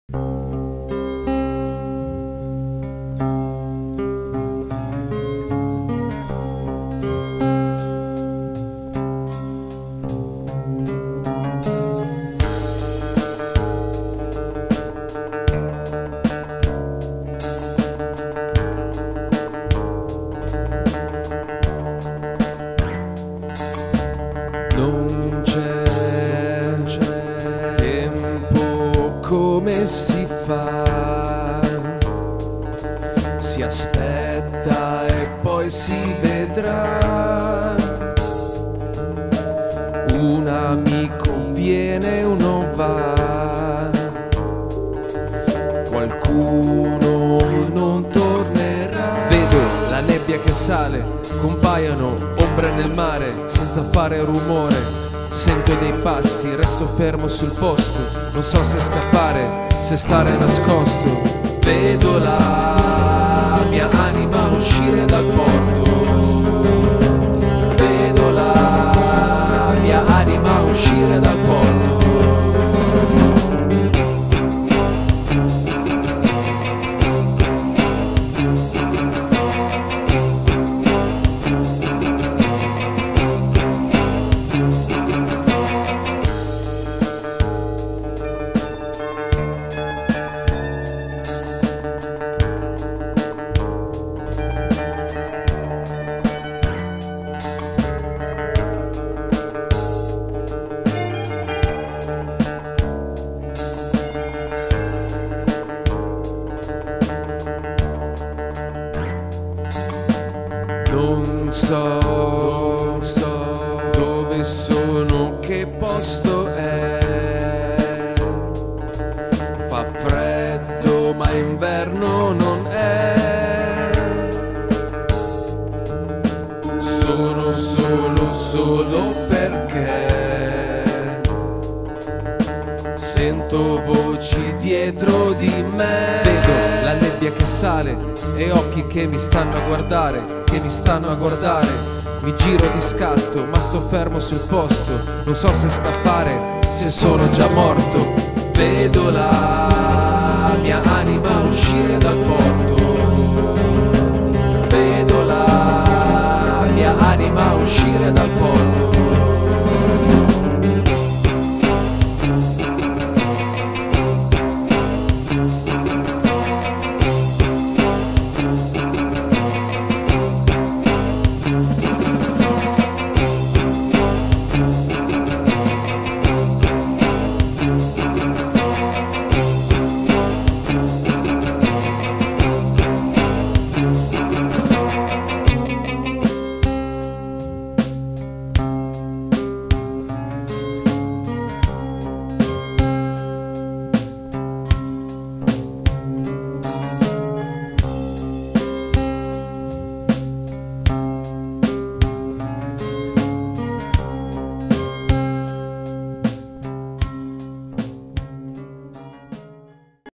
Non c'è tempo, come si fa? Si aspetta e poi si vedrà. Un amico viene, uno va, qualcuno non tornerà. Vedo la nebbia che sale, compaiono ombre nel mare senza fare rumore. Sento dei passi, resto fermo sul posto, non so se scappare, se stare nascosto. Vedo la mia anima uscire dal porto. Vedo la mia anima uscire dal porto. Non so dove sono, che posto è. Fa freddo ma inverno non è. Sono solo perché sento voci dietro di me. Vedo la nebbia che sale e occhi che mi stanno a guardare, che mi stanno a guardare. Mi giro di scatto ma sto fermo sul posto, non so se scappare, se sono già morto. Vedo la mia anima uscire dal porto. Vedo la mia anima uscire dal porto.